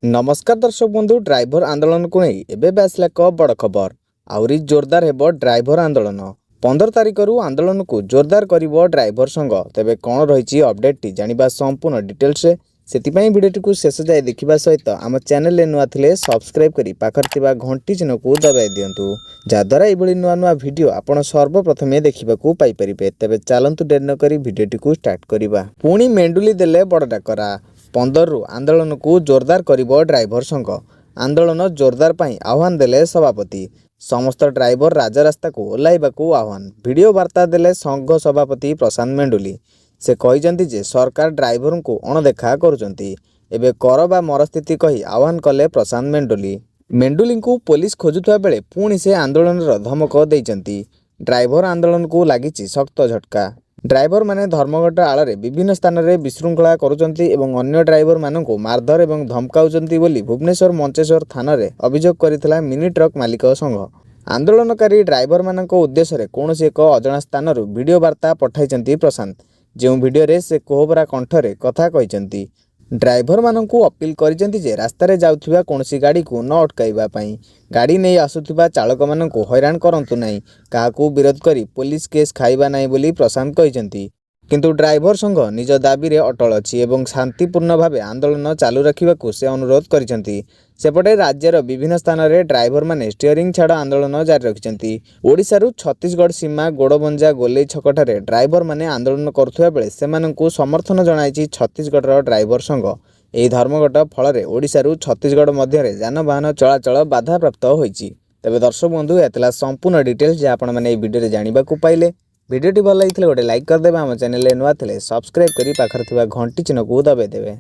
नमस्कार दर्शक बंधु ड्राइवर आंदोलन को नहीं एबे आसला एक बड़ खबर आउरी जोरदार हेबो ड्राइवर आंदोलन 15 तारिख रु आंदोलन को जोरदार करिवो ड्राइवर संघ तेबे कौन रही अपडेट टी जानिबा संपूर्ण डिटेल्स से भिडियो को शेष जाए देखा सहित आम चैनल नुआ थिले सब्सक्राइब करी पाखर थिबा घंटी चिन्ह को दबाई दियंतु जहाद्वारा ये नुआ नुआ भिडियो आपण सर्वप्रथमे देखा पाई परिबे। तेबे चलंतु डेर न करी भिडियो को स्टार्ट करिबा। पुणी मेंडुली देले बड़ डाकरा 15 रु आंदोलन को जोरदार करिवो ड्राइवर संघ आंदोलन जोरदार पाई आह्वान देले सभापति समस्त ड्राइवर राजरास्ता को ओह्लाइबाकू आह्वान वीडियो वार्ता देले संघ सभापति प्रशांत मेंडुली से कहिसेंती जे सरकार ड्राइवर को अणदेखा करुचंती एबे कर बा मरस्थिति कही आह्वान कले प्रशांत मेंडुली को पुलिस खोजुवा बेले पुणी से आंदोलन धमक देइचंती। ड्राइवर आंदोलन को लागिची सख्त झटका। ड्राइवर माने धर्मघट आଳରେ विभिन्न स्थान में विशृंखला करुचंती एवं अन्य ड्राइवर मानक मारधर एवं धमकाउचंती बोली भुवनेश्वर मंचेश्वर थाना रे अभियोग करिथिला मिनी ट्रक मालिक संघ। आंदोलनकारी ड्राइवर मानक उद्देश्य कौनसी एक अजणा स्थान वीडियो वार्ता पठाइचंती प्रशांत जो वीडियो रे से कोहबरा कंठरे कथा कहिचंती। ड्राइवर मानक अपील करिसेंती जे रास्ता रे जाउथिबा कोनसी गाड़ी को न अटकाइबा पई गाड़ी नहीं आसुथिबा चालक मानक हैरान करंतु नहीं काहाकू विरोध करी पुलिस केस खाइबा नहीं बोली प्रशांत कहिसेंती। किंतु ड्राइवर संघ निज दाबी रे अटल अछि एवं शांतिपूर्ण भावे आंदोलन चालू रखिबाकू से अनुरोध करिसेंती। सेपटे राज्यर विभिन्न स्थान में ड्राइवर माने स्टीयरिंग छाड़ आंदोलन जारी रखिसेंती। ओडिशा रु छत्तीसगढ़ सीमा गोड़बंजा गोलेई छकठारे ड्राइवर माने आंदोलन करुवा बेले सेमानंकू समर्थन जणाइछि छत्तीसगढ़ ड्राइवर संघ। एही धर्मघट फल ओडिशा रु छत्तीसगढ़ मध्य यानवाहन चलाचल बाधाप्राप्त होइछि। तेबे दर्शक बंधु एतला संपूर्ण डिटेल्स जे आपण माने भिडियो जानिबाकू पाइले। भिडियोटी भल लगी गोटे लाइक करदे। आम चैनल नुआ थे सब्सक्राइब करी पाखर थिबा घंटी चिन्ह को दबाई देवे।